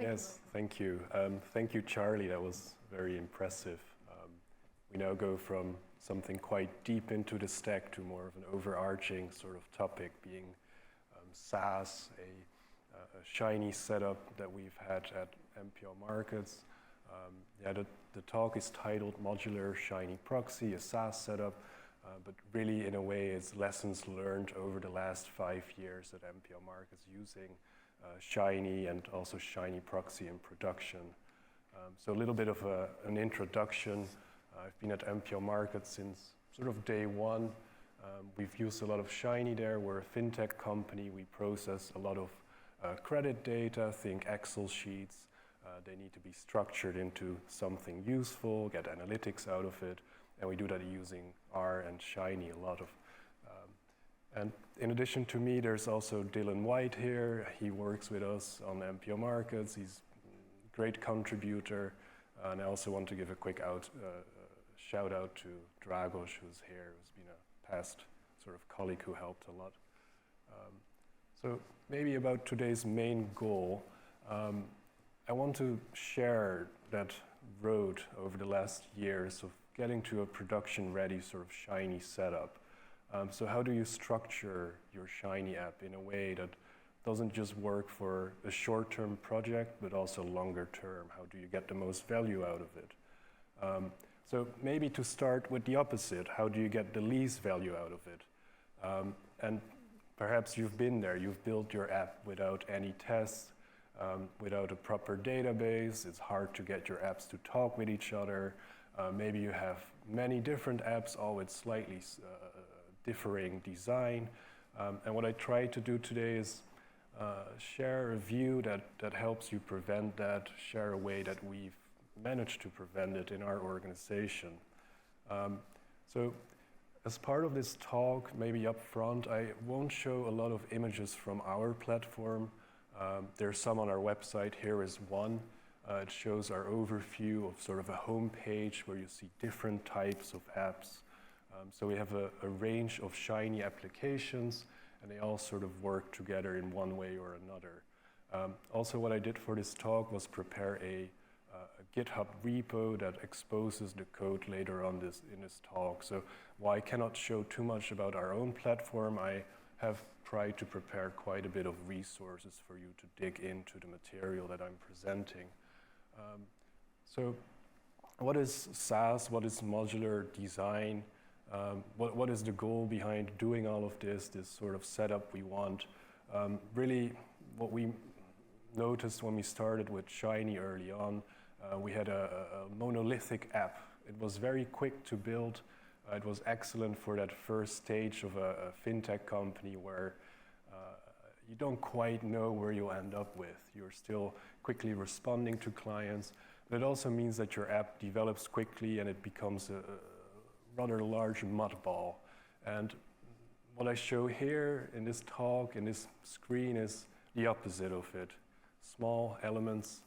Yes, thank you. Thank you, Charlie. That was very impressive. We now go from something quite deep into the stack to more of an overarching sort of topic, being SaaS, a Shiny setup that we've had at MPO Markets. The talk is titled Modular ShinyProxy, a SaaS setup, but really in a way it's lessons learned over the last 5 years at MPO Markets using Shiny and also ShinyProxy in production. So a little bit of an introduction. I've been at MPO Markets since sort of day one. We've used a lot of Shiny there. We're a fintech company. We process a lot of credit data, think Excel sheets. They need to be structured into something useful, get analytics out of it, and we do that using R and Shiny a lot of. And in addition to me, there's also Dylan White here. He works with us on MPO Markets. He's a great contributor. And I also want to give a quick shout out to Dragos, who's here, who's been a past sort of colleague who helped a lot. So maybe about today's main goal. I want to share that road over the last years of getting to a production-ready sort of Shiny setup. So how do you structure your Shiny app in a way that doesn't just work for a short-term project, but also longer term? How do you get the most value out of it? So maybe to start with the opposite, how do you get the least value out of it? And perhaps you've been there. You've built your app without any tests, without a proper database. It's hard to get your apps to talk with each other. Maybe you have many different apps, all with slightly differing design. And what I try to do today is share a view that helps you prevent that, share a way that we've managed to prevent it in our organization. So as part of this talk, maybe up front, I won't show a lot of images from our platform. There's some on our website. Here is one. It shows our overview of sort of a home page where you see different types of apps. So we have a range of Shiny applications, and they all sort of work together in one way or another. Also, what I did for this talk was prepare a GitHub repo that exposes the code later on in this talk. So while I cannot show too much about our own platform, I have tried to prepare quite a bit of resources for you to dig into the material that I'm presenting. So what is SaaS? What is modular design? What is the goal behind doing all of this sort of setup we want? Really, what we noticed when we started with Shiny early on, we had a monolithic app. It was very quick to build. It was excellent for that first stage of a fintech company where you don't quite know where you'll end up with. You're still quickly responding to clients, but it also means that your app develops quickly and it becomes a rather large mud ball. And what I show here in this talk, in this screen, is the opposite of it. Small elements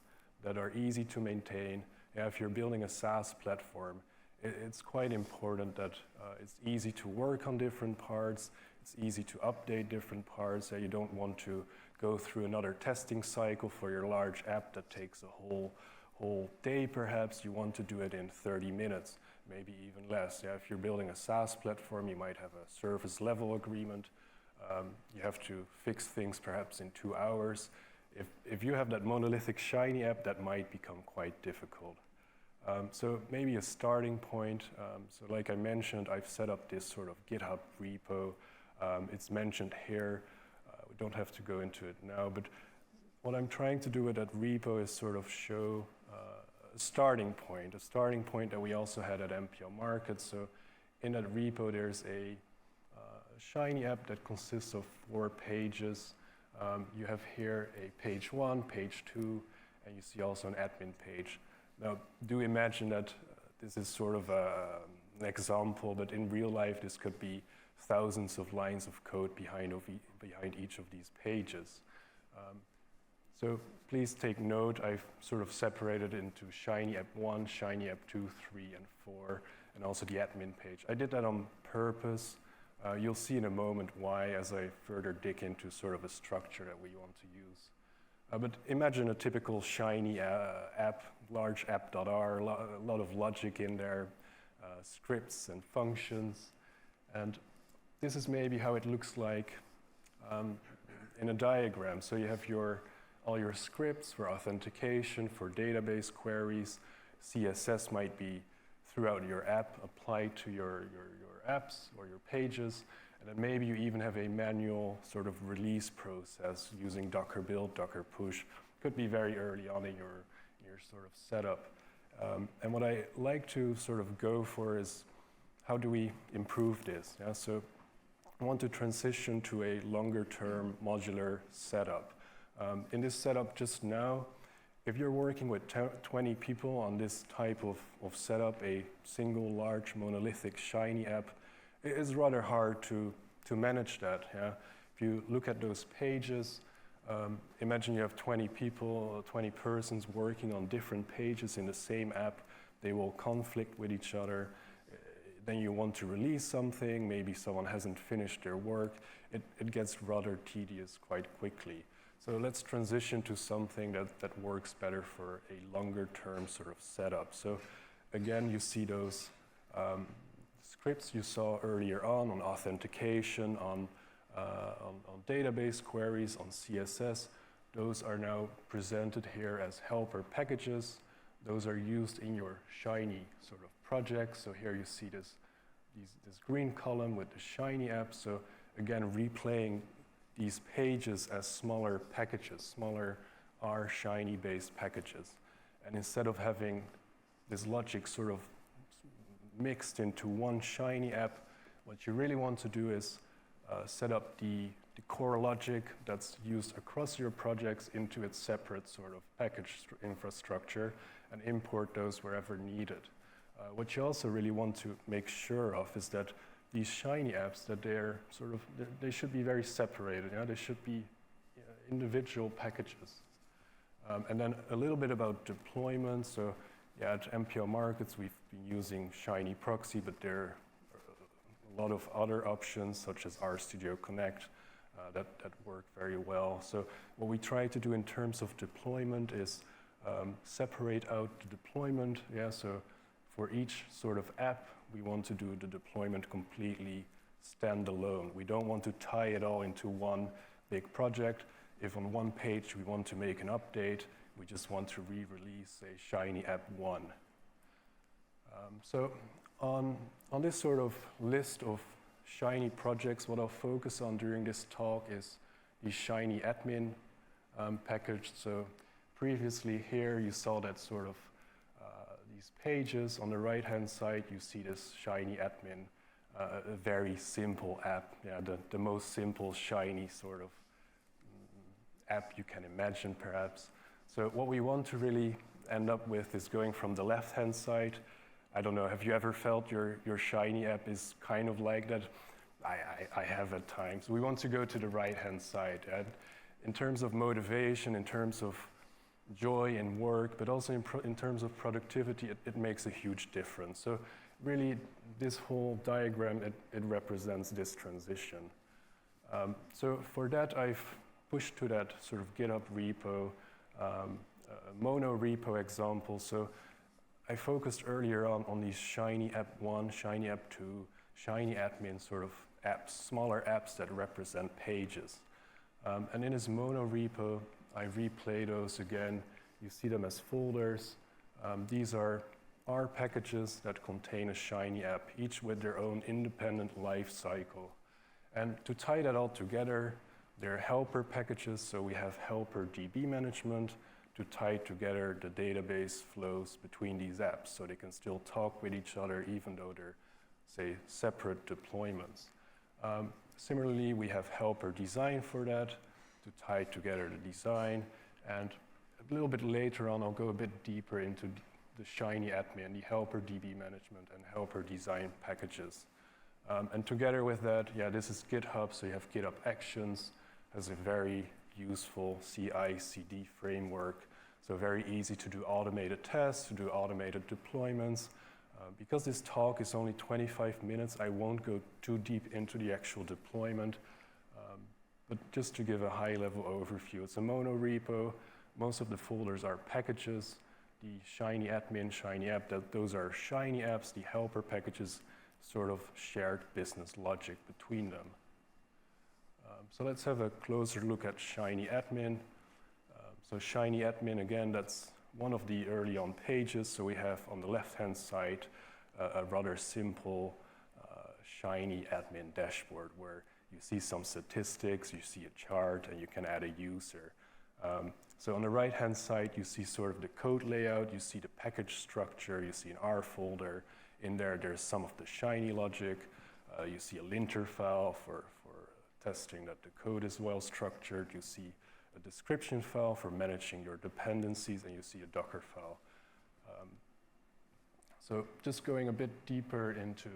that are easy to maintain. If you're building a SaaS platform, it's quite important that it's easy to work on different parts. It's easy to update different parts. You don't want to go through another testing cycle for your large app that takes a whole day perhaps. You want to do it in 30 minutes, maybe even less. If you're building a SaaS platform, you might have a service level agreement. You have to fix things perhaps in 2 hours. If you have that monolithic Shiny app, that might become quite difficult. So maybe a starting point. So like I mentioned, I've set up this sort of GitHub repo. It's mentioned here. We don't have to go into it now, but what I'm trying to do with that repo is sort of show a starting point that we also had at MPO Markets. So in that repo, there's a Shiny app that consists of 4 pages. You have here a page 1, page 2, and you see also an admin page. Now, do imagine that this is sort of an example, but in real life, this could be thousands of lines of code behind each of these pages. So please take note, I've sort of separated into Shiny App 1, Shiny App 2, 3, and 4, and also the admin page. I did that on purpose. You'll see in a moment why as I further dig into sort of a structure that we want to use. But imagine a typical Shiny app, large app.r, a lot of logic in there, scripts and functions. And this is maybe how it looks like in a diagram. So you have all your scripts for authentication, for database queries. CSS might be throughout your app applied to your apps or your pages. And then maybe you even have a manual sort of release process using Docker build, Docker push. Could be very early on in your sort of setup. And what I like to sort of go for is, how do we improve this? Yeah? So I want to transition to a longer term modular setup. In this setup just now, if you're working with 20 people on this type of setup, a single large monolithic Shiny app, it is rather hard to manage that. Yeah? If you look at those pages, imagine you have 20 people, 20 persons working on different pages in the same app. They will conflict with each other. Then you want to release something, maybe someone hasn't finished their work. It gets rather tedious quite quickly. So let's transition to something that works better for a longer term sort of setup. So again, you see those scripts you saw earlier on authentication, on database queries, on CSS. Those are now presented here as helper packages. Those are used in your Shiny sort of project. So here you see this green column with the Shiny app. So again, replaying these pages as smaller packages, smaller R Shiny based packages. And instead of having this logic sort of mixed into one Shiny app, what you really want to do is set up the core logic that's used across your projects into its separate sort of package infrastructure and import those wherever needed. What you also really want to make sure of is that these Shiny apps, that they should be very separated. Yeah? They should be individual packages. And then a little bit about deployment. So yeah, at MPO Markets, we've been using ShinyProxy, but there are a lot of other options, such as RStudio Connect, that work very well. So what we try to do in terms of deployment is separate out the deployment. Yeah, so for each sort of app, we want to do the deployment completely standalone. We don't want to tie it all into one big project. If on one page we want to make an update, we just want to re-release a Shiny app 1. So on this sort of list of Shiny projects, what I'll focus on during this talk is the Shiny admin package. So previously here you saw that sort of these pages. On the right-hand side, you see this Shiny admin, a very simple app. Yeah, the most simple Shiny sort of app you can imagine, perhaps. So what we want to really end up with is going from the left-hand side. I don't know, have you ever felt your Shiny app is kind of like that? I have at times. We want to go to the right-hand side. And in terms of motivation, in terms of joy in work, but also in terms of productivity, it makes a huge difference. So really, this whole diagram, it represents this transition. So for that, I've pushed to that sort of GitHub repo, mono repo example. So I focused earlier on these Shiny app 1, Shiny app 2, Shiny admin sort of apps, smaller apps that represent pages. And in this mono repo, I replay those again. You see them as folders. These are R packages that contain a Shiny app, each with their own independent life cycle. And to tie that all together, there are helper packages. So we have helper DB management to tie together the database flows between these apps so they can still talk with each other even though they're, say, separate deployments. Similarly, we have helper design for that to tie together the design. And a little bit later on, I'll go a bit deeper into the Shiny admin, the helper DB management and helper design packages. And together with that, yeah, this is GitHub. So you have GitHub Actions, has a very useful CI/CD framework. So very easy to do automated tests, to do automated deployments. Because this talk is only 25 minutes, I won't go too deep into the actual deployment. But just to give a high-level overview, it's a mono repo. Most of the folders are packages. The Shiny admin, Shiny app, those are Shiny apps. The helper packages, sort of shared business logic between them. So let's have a closer look at Shiny admin. So Shiny admin, again, that's one of the early on pages. So we have on the left-hand side a rather simple Shiny admin dashboard where you see some statistics, you see a chart, and you can add a user. So on the right-hand side, you see sort of the code layout, you see the package structure, you see an R folder. In there, there's some of the Shiny logic. You see a linter file for testing that the code is well structured. You see a description file for managing your dependencies, and you see a Docker file. So just going a bit deeper into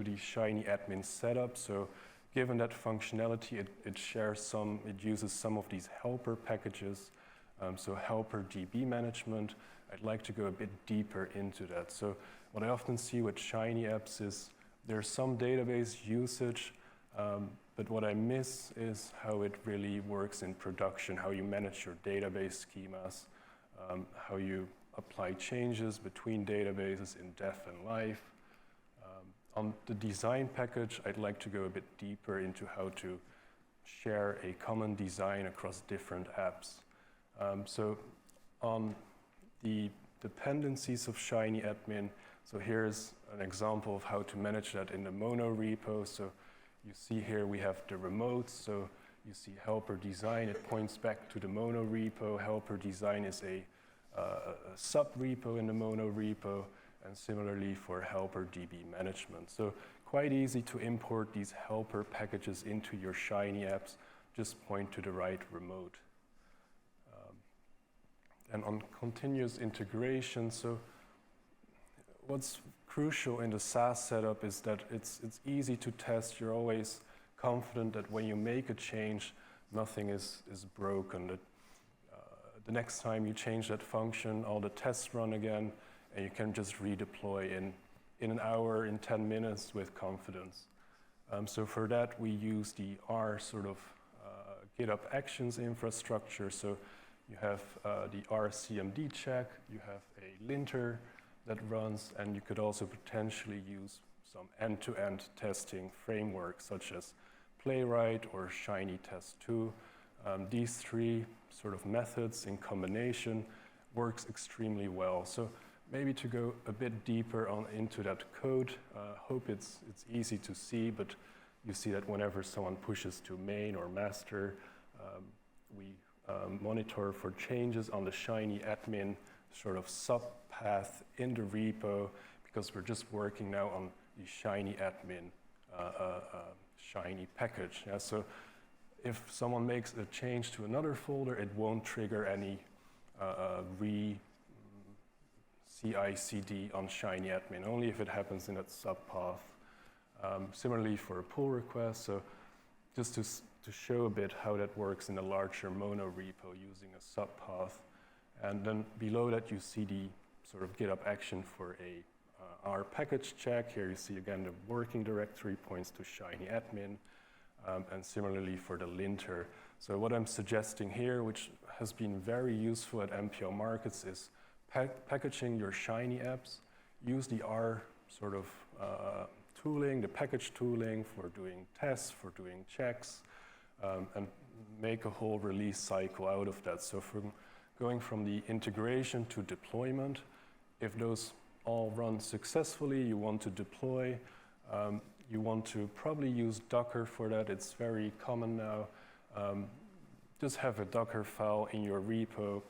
the Shiny admin setup. So given that functionality, it uses some of these helper packages. So helper DB management, I'd like to go a bit deeper into that. So what I often see with Shiny apps is there's some database usage, but what I miss is how it really works in production, how you manage your database schemas, how you apply changes between databases in def and live. On the design package, I'd like to go a bit deeper into how to share a common design across different apps. So on the dependencies of Shiny admin, so here's an example of how to manage that in the mono repo. So you see here we have the remotes. So you see helper design, it points back to the mono repo. Helper design is a sub-repo in the mono repo. And similarly for helper DB management. So quite easy to import these helper packages into your Shiny apps. Just point to the right remote. And on continuous integration, so what's crucial in the SaaS setup is that it's easy to test. You're always confident that when you make a change, nothing is broken. That the next time you change that function, all the tests run again, and you can just redeploy in an hour, in 10 minutes with confidence. So for that, we use the R sort of GitHub Actions infrastructure. So you have the R CMD check, you have a linter that runs, and you could also potentially use some end-to-end testing frameworks such as Playwright or Shiny Test 2. These three sort of methods in combination works extremely well. So maybe to go a bit deeper into that code, hope it's easy to see, but you see that whenever someone pushes to main or master, we monitor for changes on the Shiny admin sort of subpath in the repo, because we're just working now on the Shiny admin Shiny package. Yeah? So if someone makes a change to another folder, it won't trigger any CI/CD on Shiny admin, only if it happens in that subpath. Similarly for a pull request, so just to show a bit how that works in a larger mono repo using a subpath. And then below that you see the sort of GitHub action for a R package check. Here you see again the working directory points to Shiny admin, and similarly for the linter. So what I'm suggesting here, which has been very useful at MPO markets, is packaging your Shiny apps, use the R sort of tooling, the package tooling for doing tests, for doing checks, and make a whole release cycle out of that. So going from the integration to deployment, if those all run successfully, you want to deploy, you want to probably use Docker for that. It's very common now. Just have a Docker file in your repo.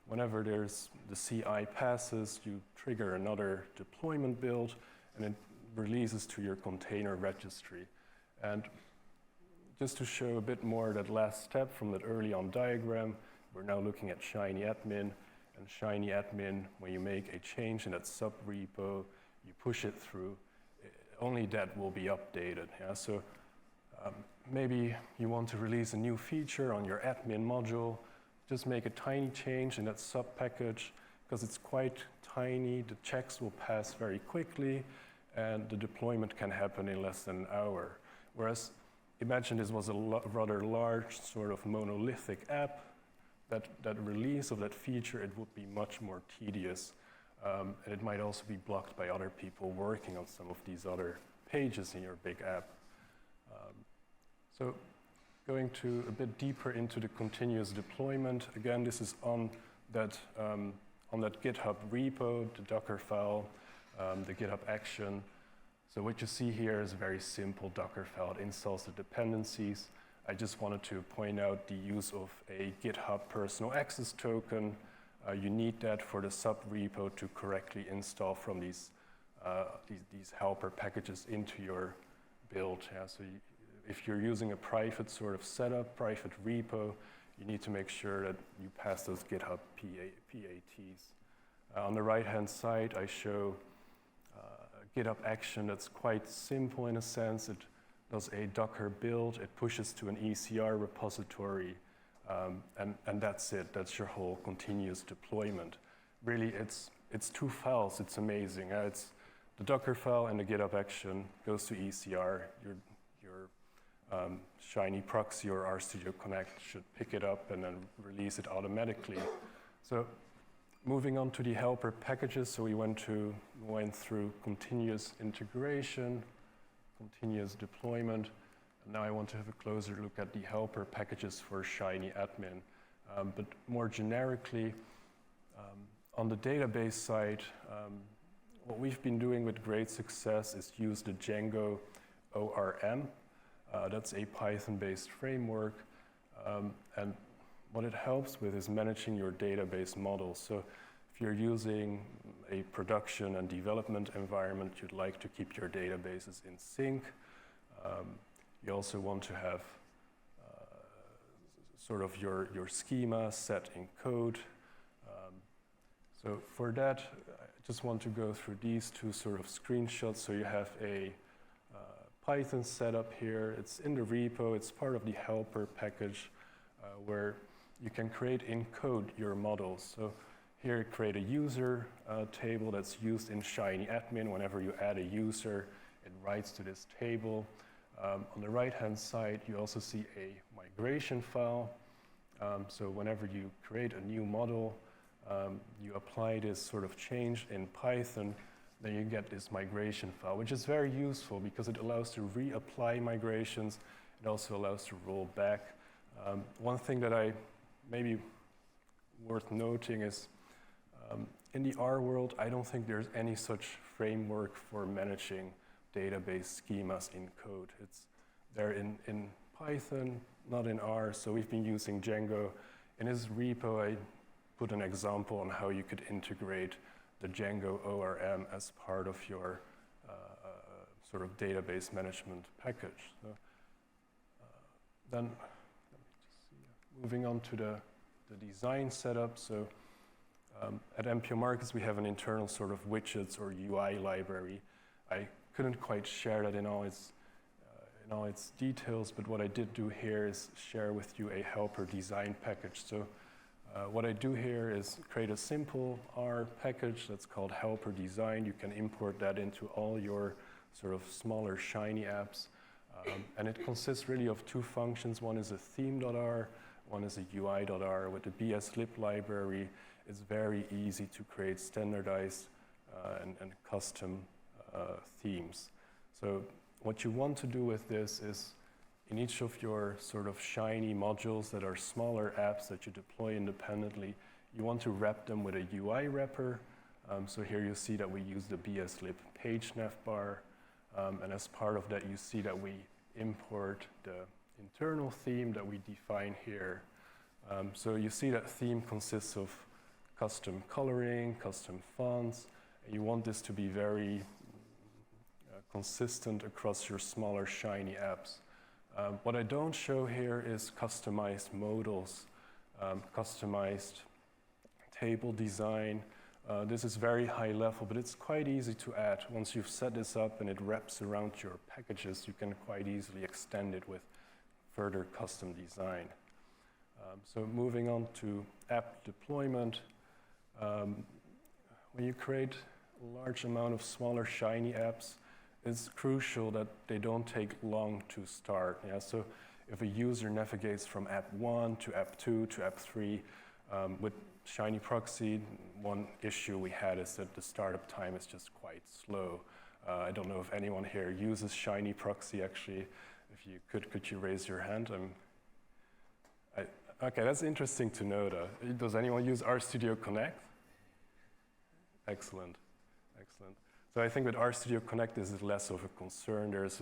Whenever there's the CI passes, you trigger another deployment build, and it releases to your container registry. And just to show a bit more that last step from that early on diagram, we're now looking at Shiny admin. And Shiny admin, when you make a change in that sub-repo, you push it through, only that will be updated. Yeah? So maybe you want to release a new feature on your admin module, just make a tiny change in that sub-package, because it's quite tiny, the checks will pass very quickly, and the deployment can happen in less than an hour. Whereas imagine this was a rather large sort of monolithic app, that release of that feature, it would be much more tedious. And it might also be blocked by other people working on some of these other pages in your big app. So going to a bit deeper into the continuous deployment, again, this is on that GitHub repo, the Docker file, the GitHub action. So what you see here is a very simple Docker file. It installs the dependencies. I just wanted to point out the use of a GitHub personal access token. You need that for the sub-repo to correctly install from these helper packages into your build. Yeah? So if you're using a private sort of setup, private repo, you need to make sure that you pass those GitHub PATs. On the right-hand side, I show a GitHub action that's quite simple in a sense. It does a Docker build, it pushes to an ECR repository, and that's it. That's your whole continuous deployment. Really, it's two files. It's amazing. It's the Docker file and the GitHub action goes to ECR. Your ShinyProxy or RStudio Connect should pick it up and then release it automatically. So moving on to the helper packages. So we went through continuous integration, continuous deployment. And now I want to have a closer look at the helper packages for Shiny Admin. But more generically, on the database side, what we've been doing with great success is use the Django ORM. That's a Python-based framework. And what it helps with is managing your database models. So if you're using a production and development environment, you'd like to keep your databases in sync. You also want to have sort of your schema set in code. So for that, I just want to go through these two sort of screenshots. So you have a Python setup here. It's in the repo. It's part of the helper package where you can create in code your models. So here, create a user table that's used in Shiny Admin. Whenever you add a user, it writes to this table. On the right-hand side, you also see a migration file. So whenever you create a new model, you apply this sort of change in Python, then you get this migration file, which is very useful because it allows to reapply migrations. It also allows to roll back. One thing that I maybe worth noting is in the R world, I don't think there's any such framework for managing database schemas in code. It's there in Python, not in R, so we've been using Django. In this repo, I put an example on how you could integrate the Django ORM as part of your sort of database management package. So, then, let me just see. Moving on to the design setup. So at MPO Markets, we have an internal sort of widgets or UI library. I couldn't quite share that in all its details, but what I did do here is share with you a helper design package. So what I do here is create a simple R package that's called helper design. You can import that into all your sort of smaller Shiny apps. And it consists really of two functions. One is a theme.r, one is a UI.r. With the bslib library, it's very easy to create standardized and custom themes. So what you want to do with this is in each of your sort of Shiny modules that are smaller apps that you deploy independently, you want to wrap them with a UI wrapper. So here you see that we use the bslib page navbar. And as part of that, you see that we import the internal theme that we define here. So you see that theme consists of custom coloring, custom fonts. And you want this to be very consistent across your smaller Shiny apps. What I don't show here is customized modals, customized table design. This is very high level, but it's quite easy to add. Once you've set this up and it wraps around your packages, you can quite easily extend it with further custom design. So moving on to app deployment. When you create a large amount of smaller Shiny apps, it's crucial that they don't take long to start. Yeah? So if a user navigates from app 1 to app 2 to app 3, with ShinyProxy, one issue we had is that the startup time is just quite slow. I don't know if anyone here uses ShinyProxy actually. If you could you raise your hand? Okay, that's interesting to know though. Does anyone use RStudio Connect? Excellent, excellent. So I think with RStudio Connect this is less of a concern. There's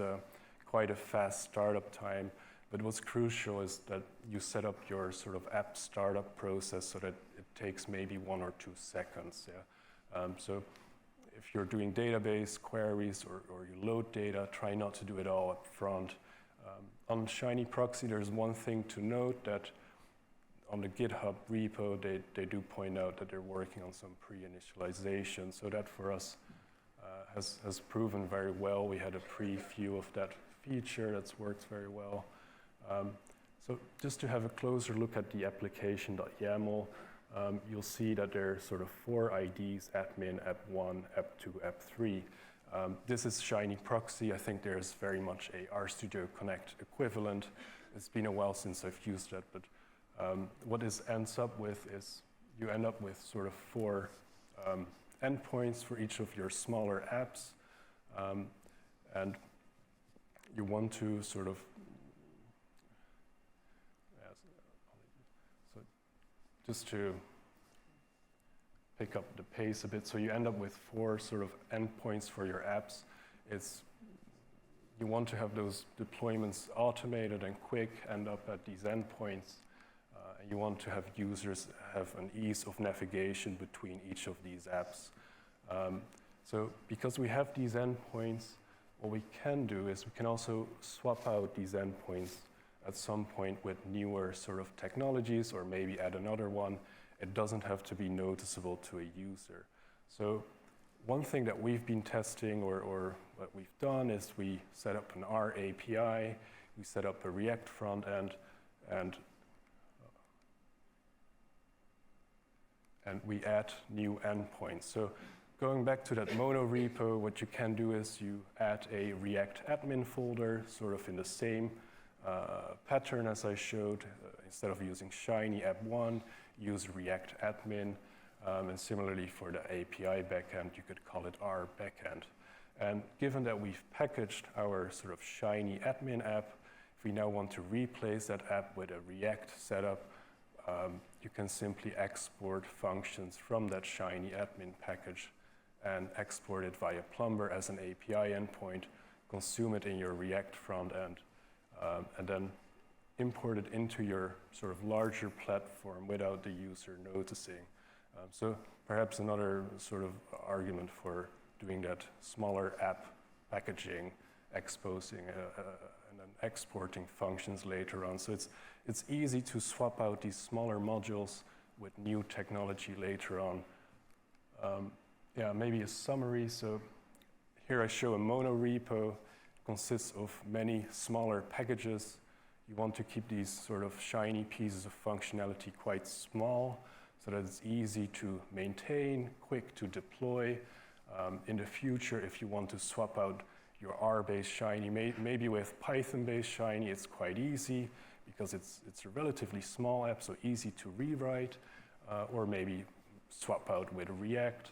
quite a fast startup time, but what's crucial is that you set up your sort of app startup process so that it takes maybe 1 or 2 seconds. Yeah? So if you're doing database queries or you load data, try not to do it all up front. On ShinyProxy, there's one thing to note that on the GitHub repo, they do point out that they're working on some pre-initialization. So that for us has proven very well. We had a preview of that feature that's worked very well. So just to have a closer look at the application.yaml, you'll see that there are sort of 4 IDs, admin, app1, app2, app3. This is ShinyProxy. I think there's very much a RStudio Connect equivalent. It's been a while since I've used that, but what this ends up with is you end up with sort of 4 endpoints for each of your smaller apps, and you want to sort of so just to pick up the pace a bit, so you end up with 4 sort of endpoints for your apps. You want to have those deployments automated and quick, end up at these endpoints. And you want to have users have an ease of navigation between each of these apps. So because we have these endpoints, what we can do is we can also swap out these endpoints at some point with newer sort of technologies, or maybe add another one. It doesn't have to be noticeable to a user. So one thing that we've been testing, or what we've done, is we set up an R API, we set up a React front end, and we add new endpoints. So going back to that mono repo, what you can do is you add a React admin folder, sort of in the same pattern as I showed. Instead of using Shiny app1, use React admin. And similarly for the API backend, you could call it R backend. And given that we've packaged our sort of Shiny admin app, if we now want to replace that app with a React setup, you can simply export functions from that Shiny admin package and export it via Plumber as an API endpoint, consume it in your React front end, and then import it into your sort of larger platform without the user noticing. So perhaps another sort of argument for doing that smaller app packaging, exposing and then exporting functions later on. So it's easy to swap out these smaller modules with new technology later on. Yeah, maybe a summary. So here I show a mono repo. It consists of many smaller packages. You want to keep these sort of shiny pieces of functionality quite small so that it's easy to maintain, quick to deploy. In the future, if you want to swap out your R-based Shiny, maybe with Python-based Shiny, it's quite easy because it's a relatively small app, so easy to rewrite, or maybe swap out with React.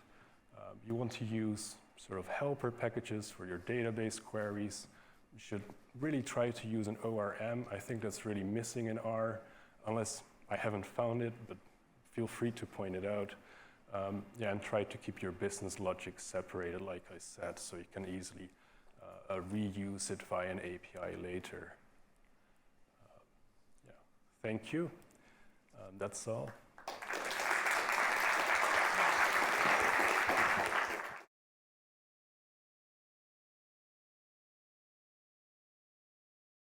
You want to use sort of helper packages for your database queries. You should really try to use an ORM. I think that's really missing in R, unless I haven't found it, but feel free to point it out. Yeah, and try to keep your business logic separated, like I said, so you can easily reuse it via an API later. Yeah, thank you. That's all.